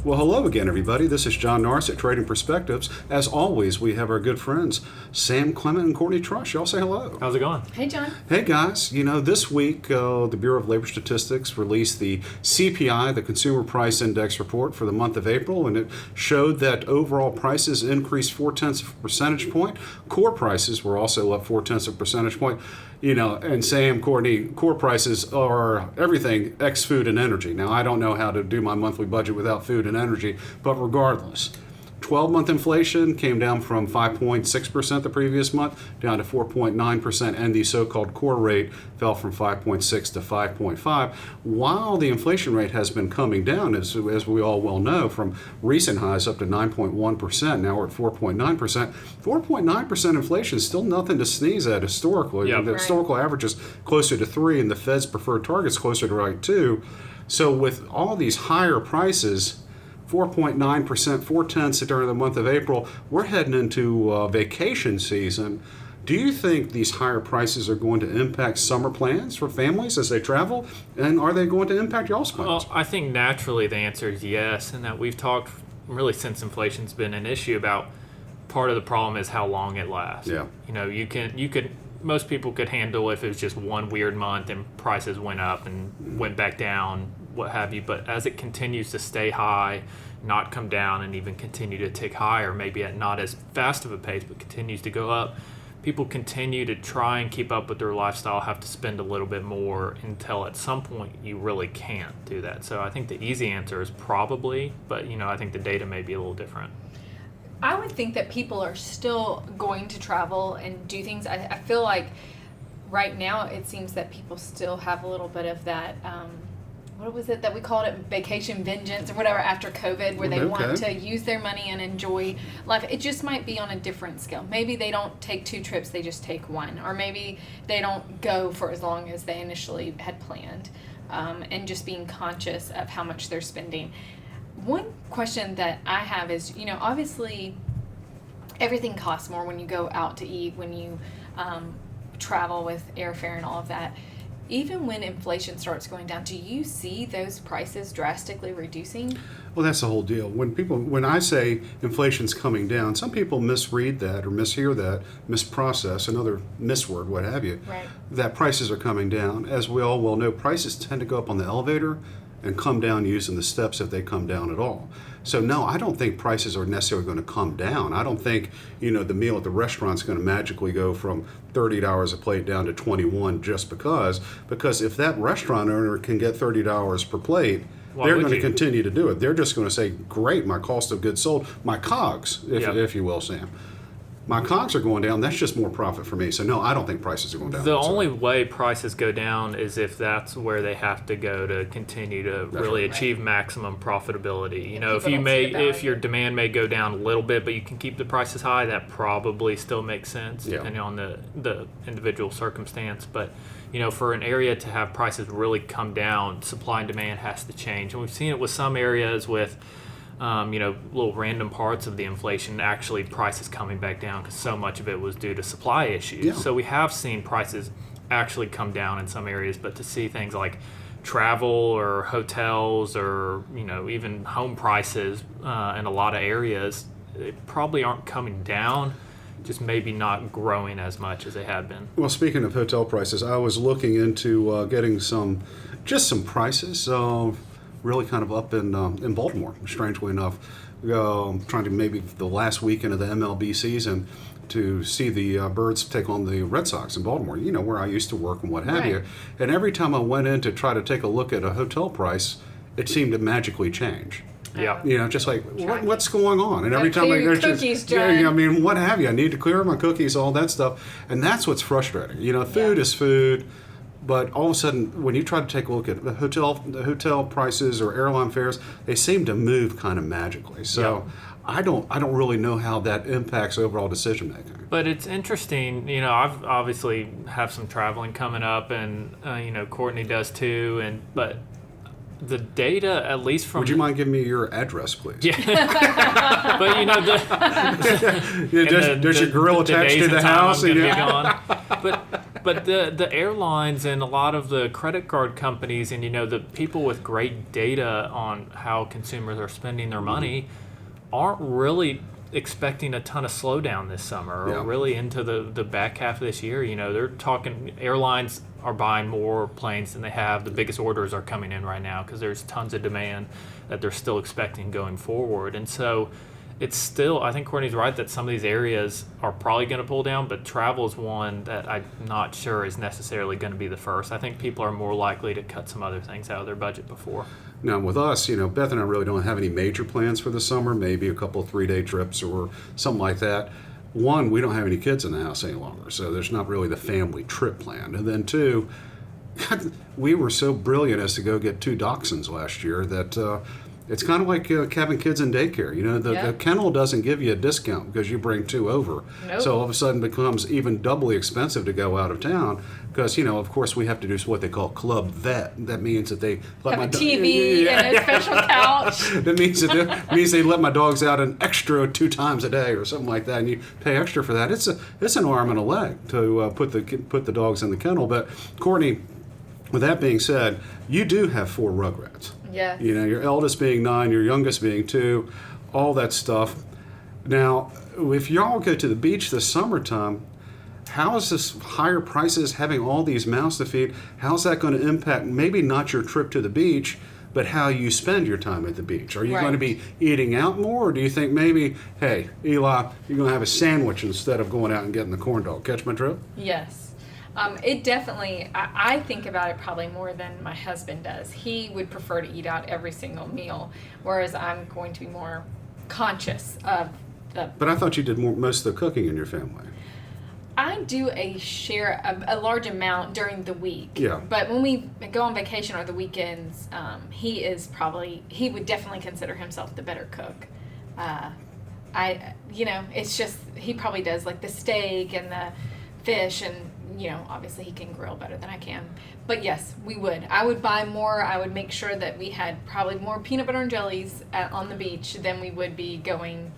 Well, hello again, everybody. This is John Norris at Trading Perspectives. As always, we have our good friends, Sam Clement and Courtney Trush. Y'all say hello. How's it going? Hey, John. Hey, guys. You know, this week, the Bureau of Labor Statistics released the CPI, the Consumer Price Index report for the month of April, and it showed that overall prices increased 0.4 of a percentage point. Core prices were also up 0.4 of a percentage point. You know, and Sam, Courtney, core prices are everything ex food and energy. Now, I don't know how to do my monthly budget without food and energy, but regardless, 12-month inflation came down from 5.6% the previous month down to 4.9%, and the so-called core rate fell from 5.6 to 5.5. While the inflation rate has been coming down, as we all well know, from recent highs up to 9.1%, now we're at 4.9%. 4.9% inflation is still nothing to sneeze at historically. Yep. The historical average is closer to 3, and the Fed's preferred target's closer to right 2. So with all these higher prices, 4.9%, 0.4 during the month of April, we're heading into vacation season. Do you think these higher prices are going to impact summer plans for families as they travel? And are they going to impact y'all's plans? Well, I think naturally the answer is yes, and that we've talked really since inflation's been an issue about part of the problem is how long it lasts. Yeah. You know, you could most people could handle if it was just one weird month and prices went up and went back down, what have you. But as it continues to stay high, not come down, and even continue to tick higher, maybe at not as fast of a pace, but continues to go up, people continue to try and keep up with their lifestyle, have to spend a little bit more until at some point you really can't do that. So I think the easy answer is probably, but you know, I think the data may be a little different. I would think that people are still going to travel and do things. I feel like right now it seems that people still have a little bit of that, what was it that we called it, vacation vengeance or whatever after COVID, where they want to use their money and enjoy life. It just might be on a different scale. Maybe they don't take 2 trips, they just take 1. Or maybe they don't go for as long as they initially had planned, and just being conscious of how much they're spending. One question that I have is, you know, obviously everything costs more when you go out to eat, when you travel with airfare and all of that. Even when inflation starts going down, do you see those prices drastically reducing? Well, that's the whole deal. When I say inflation's coming down, some people misread that or mishear that, misprocess, another misword, what have you, Right. that prices are coming down. As we all well know, prices tend to go up on the elevator and come down using the steps if they come down at all. So no, I don't think prices are necessarily going to come down. I don't think, you know, the meal at the restaurant's going to magically go from $30 a plate down to $21 just because if that restaurant owner can get $30 per plate, they're going to continue to do it. They're just going to say, great, my cost of goods sold, my COGS, if you will, Sam. My COGS are going down, that's just more profit for me. So no, I don't think prices are going down. The only way prices go down is if that's where they have to go to continue to really achieve maximum profitability. You know, if your demand may go down a little bit, but you can keep the prices high, that probably still makes sense depending on the individual circumstance. But you know, for an area to have prices really come down, supply and demand has to change. And we've seen it with some areas with you know, little random parts of the inflation, actually prices coming back down because so much of it was due to supply issues. Yeah. So we have seen prices actually come down in some areas, but to see things like travel or hotels or, you know, even home prices in a lot of areas, they probably aren't coming down, just maybe not growing as much as they had been. Well, speaking of hotel prices, I was looking into getting some prices. Really kind of up in Baltimore, strangely enough. Trying to maybe the last weekend of the MLB season to see the Birds take on the Red Sox in Baltimore, you know, where I used to work and what have you. And every time I went in to try to take a look at a hotel price, it seemed to magically change. Yeah. You know, just like, what's going on? And every time clear cookies, John. I mean, what have you? I need to clear my cookies, all that stuff. And that's what's frustrating. You know, food is food. But all of a sudden, when you try to take a look at the hotel prices or airline fares, they seem to move kind of magically. So I don't really know how that impacts overall decision making. But it's interesting, you know, I've obviously have some traveling coming up, and you know, Courtney does too. But the data, at least from... Would you mind giving me your address, please? Yeah. But, you know, does your grill attach to the house? But But the airlines and a lot of the credit card companies and, the people with great data on how consumers are spending their money aren't really expecting a ton of slowdown this summer or really into the back half of this year. They're talking airlines are buying more planes than they have. The biggest orders are coming in right now because there's tons of demand that they're still expecting going forward. And so it's still, I think Courtney's right that some of these areas are probably going to pull down, but travel is one that I'm not sure is necessarily going to be the first. I think people are more likely to cut some other things out of their budget before. Now, with us, Beth and I really don't have any major plans for the summer, maybe a couple of 3-day trips or something like that. One, we don't have any kids in the house any longer, so there's not really the family trip planned. And then two, we were so brilliant as to go get 2 dachshunds last year that it's kind of like having kids in daycare. The kennel doesn't give you a discount because you bring 2 over. Nope. So all of a sudden it becomes even doubly expensive to go out of town because, of course, we have to do what they call club vet. That means that they let have a TV and a special couch. That means they let my dogs out an extra 2 times a day or something like that, and you pay extra for that. It's an arm and a leg to put the dogs in the kennel. But Courtney, with that being said, you do have 4 Rugrats. Yes. Your eldest being 9, your youngest being 2, all that stuff. Now, if y'all go to the beach this summertime, how is this higher prices, having all these mouths to feed, how's that going to impact maybe not your trip to the beach, but how you spend your time at the beach? Are you going to be eating out more, or do you think maybe, hey, Eli, you're going to have a sandwich instead of going out and getting the corn dog? Catch my drift? Yes. It definitely, I think about it probably more than my husband does. He would prefer to eat out every single meal, whereas I'm going to be more conscious of the... But I thought you did most of the cooking in your family. I do a large amount during the week. Yeah. But when we go on vacation or the weekends, he would definitely consider himself the better cook. It's just, he probably does like the steak and the fish and, obviously he can grill better than I can. But yes, we would. I would buy more. I would make sure that we had probably more peanut butter and jellies on the beach than we would be going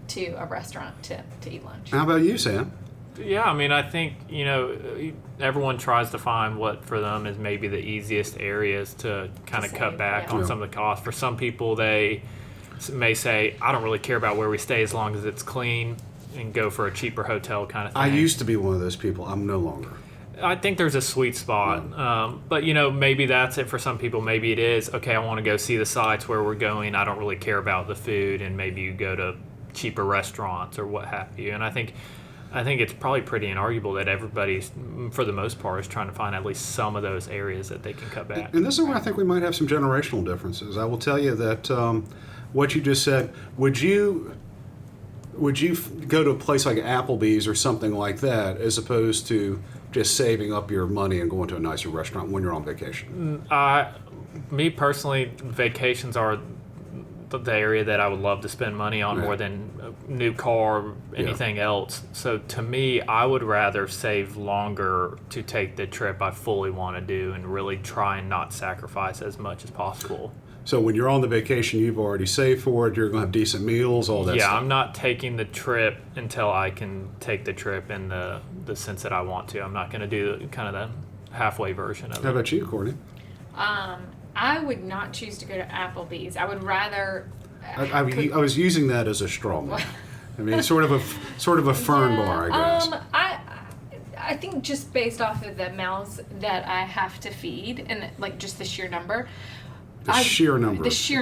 to a restaurant to eat lunch. How about you, Sam? Yeah, I think, everyone tries to find what for them is maybe the easiest areas to kind of cut back on some of the costs. For some people, they may say, I don't really care about where we stay as long as it's clean, and go for a cheaper hotel kind of thing. I used to be one of those people. I'm no longer. I think there's a sweet spot. But, maybe that's it for some people. Maybe it is, okay, I want to go see the sites where we're going. I don't really care about the food, and maybe you go to cheaper restaurants or what have you. And I think it's probably pretty inarguable that everybody, for the most part, is trying to find at least some of those areas that they can cut back. And this is where I think we might have some generational differences. I will tell you that what you just said, would you go to a place like Applebee's or something like that as opposed to just saving up your money and going to a nicer restaurant when you're on vacation? Me personally, vacations are the area that I would love to spend money on more than a new car or anything else. So to me, I would rather save longer to take the trip I fully want to do and really try and not sacrifice as much as possible. So when you're on the vacation, you've already saved for it, you're going to have decent meals, all that stuff. Yeah, I'm not taking the trip until I can take the trip in the sense that I want to. I'm not going to do kind of the halfway version of it. How about you, Courtney? I would not choose to go to Applebee's. I would rather... I was using that as a straw man. Sort of a fern bar, I guess. I think just based off of the mouths that I have to feed and like just the sheer number... The sheer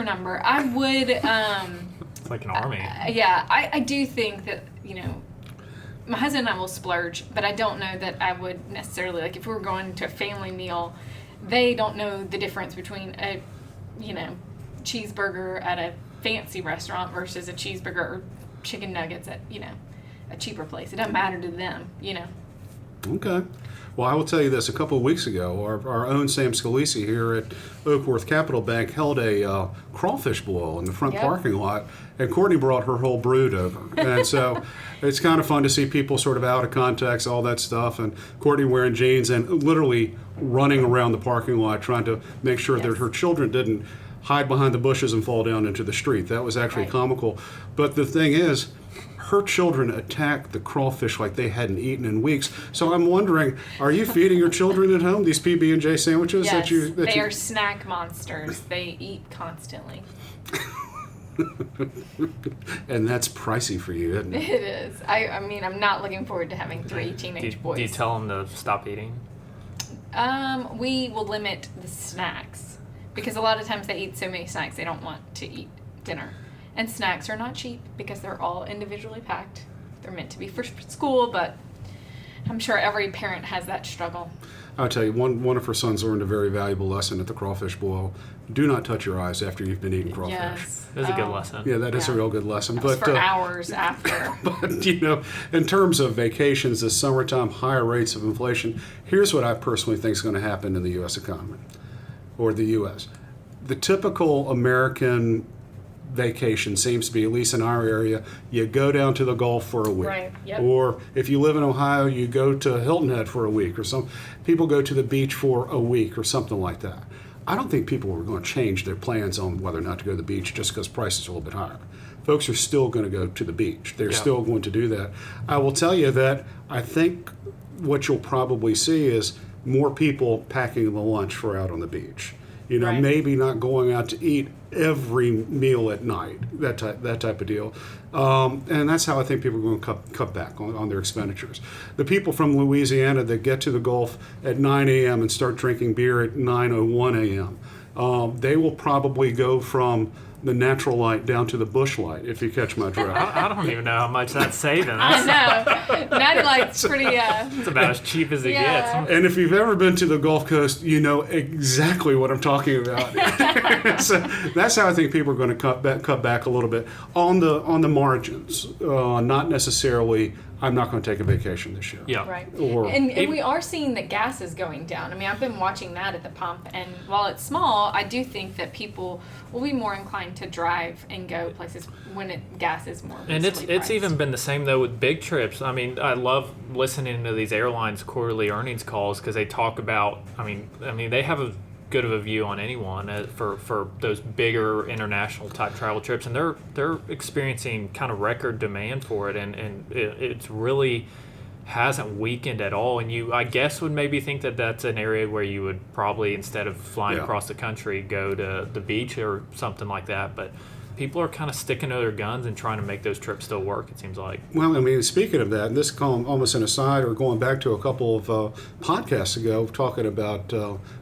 number. I would... it's like an army. I do think that, my husband and I will splurge, but I don't know that I would necessarily, like if we were going to a family meal, they don't know the difference between a, cheeseburger at a fancy restaurant versus a cheeseburger or chicken nuggets at, a cheaper place. It doesn't matter to them, Okay. Well, I will tell you this. A couple of weeks ago, our own Sam Scalisi here at Oakworth Capital Bank held a crawfish boil in the front parking lot, and Courtney brought her whole brood over. And so it's kind of fun to see people sort of out of context, all that stuff, and Courtney wearing jeans and literally running around the parking lot trying to make sure that her children didn't hide behind the bushes and fall down into the street. That was actually comical. But the thing is, her children attacked the crawfish like they hadn't eaten in weeks. So I'm wondering, are you feeding your children at home these PB&J sandwiches Yes, that they you are snack monsters. They eat constantly. And that's pricey for you, isn't it? It is. I mean, I'm not looking forward to having 3 teenage boys. Do you tell them to stop eating? We will limit the snacks because a lot of times they eat so many snacks they don't want to eat dinner. And snacks are not cheap because they're all individually packed. They're meant to be for school, but I'm sure every parent has that struggle. I'll tell you, one of her sons learned a very valuable lesson at the crawfish boil. Do not touch your eyes after you've been eating crawfish. Yes. That's a good lesson. Yeah, that is a real good lesson. That was for hours after. But, in terms of vacations, this summertime, higher rates of inflation, here's what I personally think is going to happen in the U.S. economy, or the U.S. The typical American vacation seems to be, at least in our area, you go down to the Gulf for a week. Right, yep. Or if you live in Ohio, you go to Hilton Head for a week, or some people go to the beach for a week or something like that. I don't think people are going to change their plans on whether or not to go to the beach just because prices are a little bit higher. Folks are still going to go to the beach. They're still going to do that. I will tell you that I think what you'll probably see is more people packing the lunch for out on the beach. Right. Maybe not going out to eat every meal at night, that type of deal. And that's how I think people are going to cut back on their expenditures. The people from Louisiana that get to the Gulf at 9 a.m. and start drinking beer at 9:01 a.m., they will probably go from the natural light down to the bush light, if you catch my drift. I don't even know how much that's saving. I know. Natty Light's pretty, It's about as cheap as it gets. And if you've ever been to the Gulf Coast, you know exactly what I'm talking about. So that's how I think people are going to cut back a little bit on the margins. Not necessarily, I'm not going to take a vacation this year. Yeah. Right. And we are seeing that gas is going down. I mean, I've been watching that at the pump, and while it's small, I do think that people will be more inclined to drive and go places when gas is more And it's priced. even been the same though with big trips. I mean, I love listening to these airlines quarterly earnings calls because they talk about. I mean, they have a good of a view on anyone for those bigger international type travel trips, and they're experiencing kind of record demand for it, and it's really hasn't weakened at all. And I guess would maybe think that that's an area where you would probably, instead of flying across the country, go to the beach or something like that. But people are kind of sticking to their guns and trying to make those trips still work, it seems like. Well, I mean, speaking of that, and this almost an aside or going back to a couple of podcasts ago talking about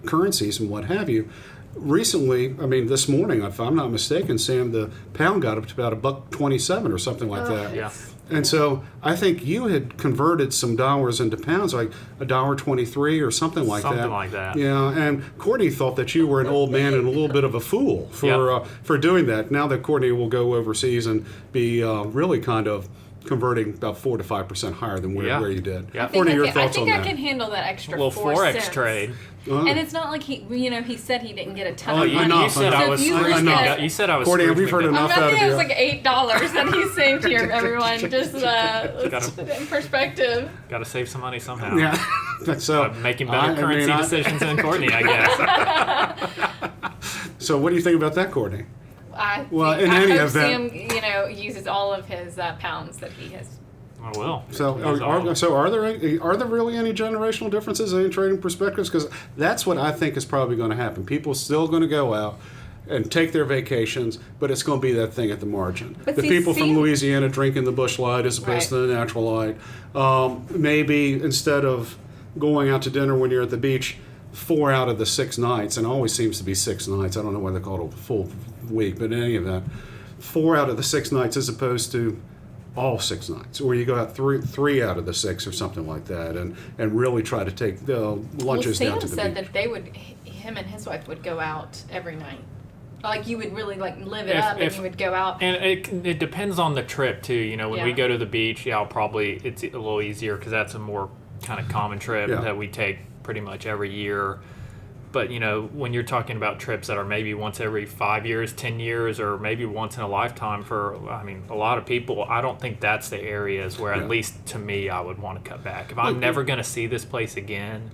currencies and what have you, recently, I mean, this morning, if I'm not mistaken, Sam, the pound got up to about $1.27 or something like that. Yeah. And so I think you had converted some dollars into pounds, like $1.23 or something like that. Something like that. Yeah, and Courtney thought that you were an old man and a little bit of a fool for doing that. Now that Courtney will go overseas and be really kind of converting about 4 to 5% higher than where you did. Yeah. Courtney, your thoughts I on think that? I can handle that extra Well, 4 Forex cents. trade. And it's not like he said he didn't get a ton Oh, of you, money. you said So I if was you look screwed. at- You said I was Courtney, screwed. we've heard enough I out of think it you. was like $8 that he saved here, everyone. Just let's put it in perspective. Got to save some money somehow. Yeah. So Making better currency decisions than Courtney, I guess. So what do you think about that, Courtney? I Well, think, in I any hope event- Sam, uses all of his pounds that he has. I will. So are there really any generational differences in trading perspectives? Because that's what I think is probably going to happen. People are still going to go out and take their vacations, but it's going to be that thing at the margin. But the see, people from Sam- Louisiana drinking the bush light as opposed to the natural light. Maybe instead of going out to dinner when you're at the beach, 4 out of the 6 nights, and it always seems to be 6 nights. I don't know why they call it a full week, but in any event, 4 out of the 6 nights as opposed to all 6 nights, or you go out three out of the 6 or something like that, and really try to take the lunches Sam down to the said beach. that him and his wife would go out every night. Like you would really live it If- up, if- and you would go out. And it depends on the trip too. When we Yeah. go to the beach, probably it's a little easier because that's a more kind of common trip that we take pretty much every year. But when you're talking about trips that are maybe once every 5 years, 10 years, or maybe once in a lifetime a lot of people, I don't think that's the areas where, at least to me, I would want to cut back. If I'm never going to see this place again,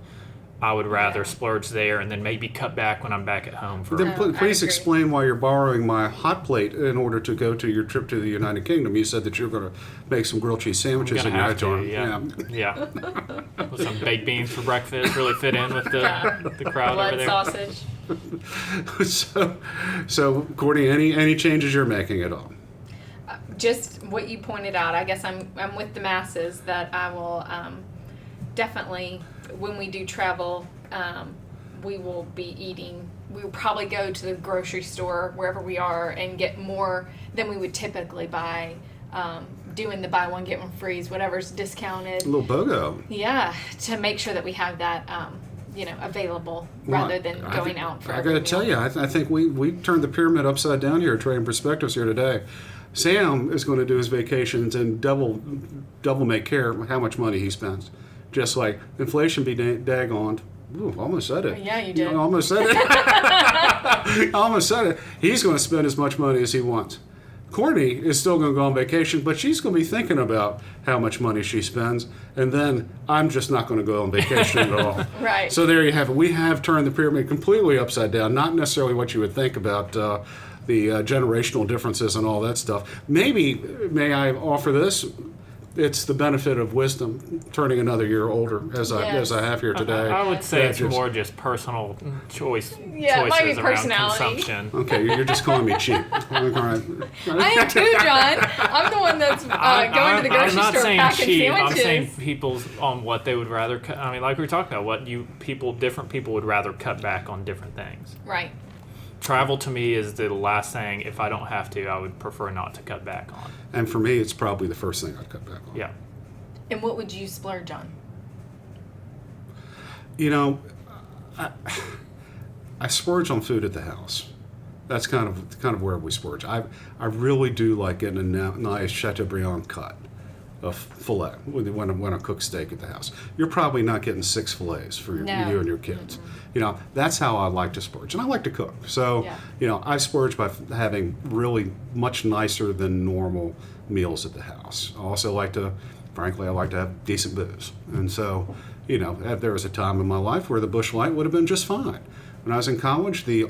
I would rather splurge there and then maybe cut back when I'm back at home for. Then I please agree. explain why you're borrowing my hot plate in order to go to your trip to the United Kingdom. You said that you're going to make some grilled cheese sandwiches Gonna in your have to, dorm. yeah. With some baked beans for breakfast, really fit in with the crowd over Blood there. sausage. So Courtney, any changes you're making at all? Just what you pointed out. I guess I'm with the masses that I will definitely, when we do travel, we will be eating. We will probably go to the grocery store wherever we are and get more than we would typically buy. Doing the buy one get one free, whatever's discounted. A little BOGO. Yeah, to make sure that we have that, available rather than going out for. I got to tell you, I think we turned the pyramid upside down here at Trading Perspectives here today. Sam is going to do his vacations and double make care how much money he spends. Just like inflation be daggone. Ooh, almost said it. Yeah, you did. Almost said it. Almost said it. He's going to spend as much money as he wants. Courtney is still going to go on vacation, but she's going to be thinking about how much money she spends, and then I'm just not going to go on vacation at all. Right. So there you have it. We have turned the pyramid completely upside down. Not necessarily what you would think about the generational differences and all that stuff. Maybe, may I offer this? It's the benefit of wisdom, turning another year older, as I have here today. I would say Yeah, it's more just personal choices Yeah, it might be around personality. consumption. Okay, you're just calling me cheap. All right. I am too, John. I'm the one that's going to the grocery I'm not store saying packing cheap. sandwiches. I'm saying people's on what they would rather. I mean, like we were talking about, different people would rather cut back on different things. Right. Travel to me is the last thing. If I don't have to, I would prefer not to cut back on. And for me, it's probably the first thing I'd cut back on. Yeah. And what would you splurge on? You know, I splurge on food at the house. That's kind of where we splurge. I really do like getting a nice Chateaubriand cut of filet when I cook steak at the house. You're probably not getting 6 fillets for you and your kids. Mm-hmm. You know, that's how I like to splurge. And I like to cook. So, you know, I splurge by having really much nicer than normal meals at the house. I also like to, frankly, I like to have decent booze. And so, you know, there was a time in my life where the Busch Light would have been just fine. When I was in college, the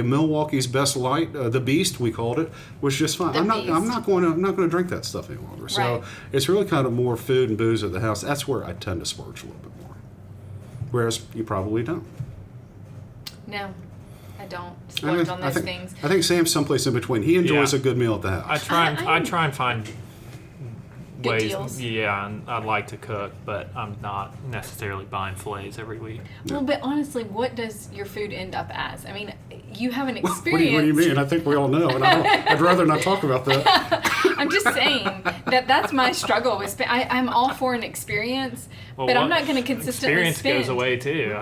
Milwaukee's Best Light, the Beast we called it, was just fine. I'm not going to drink that stuff any longer. So Right. it's really kind of more food and booze at the house. That's where I tend to splurge a little bit more. Whereas you probably don't. No, I don't splurge on those think, things. I think Sam's someplace in between. He enjoys Yeah. a good meal at the house. I try and find Good ways. deals. Yeah, and I'd like to cook, but I'm not necessarily buying fillets every week. Well, but honestly, what does your food end up as? I mean, you have an What experience. do you mean? I think we all know, and I'd rather not talk about that. I'm just saying that's my struggle with. I'm all for an experience, Well, but I'm what- not going to consistently Experience spend. goes away too.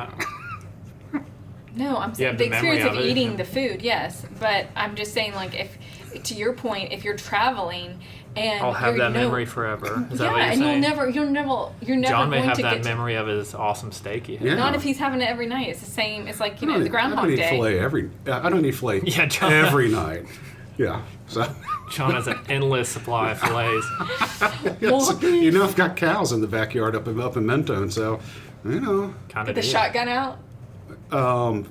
No, I'm You saying have the the memory experience of of it. eating the food, yes. But I'm just saying, like, if to your point, if you're traveling and I'll have you're, that memory forever. Is that yeah, what you're and saying? you're never John may going have to that get memory of his awesome steak he had. Yeah. Not if he's having it every night. It's the same. It's like, you know, the I Groundhog don't eat Day. filet I don't eat filet Yeah, John- every night. Yeah. So John has an endless supply of fillets. yes, you know, I've got cows in the backyard up in Mentone, so you know. Kind Get of the shotgun out.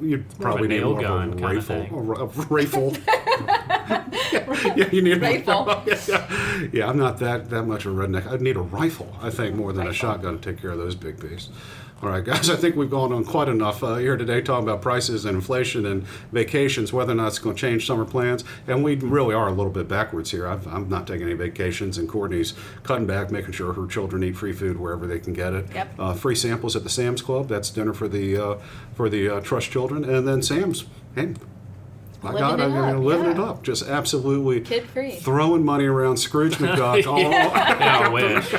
You'd probably need nail more gun of a kinda rifle. thing. A rifle. Yeah, you need Rifle. Yeah, I'm not that much of a redneck. I'd need a rifle, I think, more than a shotgun to take care of those big beasts. All right, guys, I think we've gone on quite enough here today talking about prices and inflation and vacations, whether or not it's going to change summer plans. And we really are a little bit backwards here. I'm not taking any vacations, and Courtney's cutting back, making sure her children eat free food wherever they can get it. Yep. Free samples at the Sam's Club. That's dinner for the Trust children. And then Sam's, hey, my Living God, it I'm up, living yeah. it up. Just absolutely Kid-free. throwing money around Scrooge McDuck, Yeah, I wish.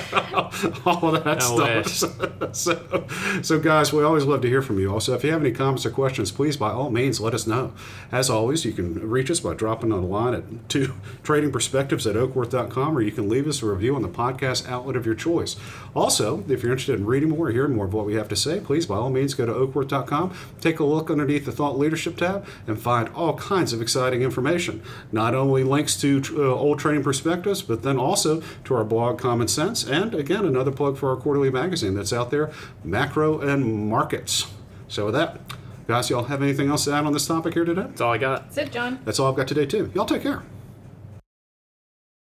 all of that I stuff. So, guys, we always love to hear from you. Also, if you have any comments or questions, please, by all means, let us know. As always, you can reach us by dropping on the line to tradingperspectives@oakworth.com, or you can leave us a review on the podcast outlet of your choice. Also, if you're interested in reading more or hearing more of what we have to say, please, by all means, go to oakworth.com, take a look underneath the Thought Leadership tab, and find all kinds of exciting information. Not only links to old trading perspectives, but then also to our blog Common Sense, and again, another plug for our quarterly magazine that's out there, Macro and Markets. So with that, guys, y'all have anything else to add on this topic here today? That's all I got. That's it, John. That's all I've got today, too. Y'all take care.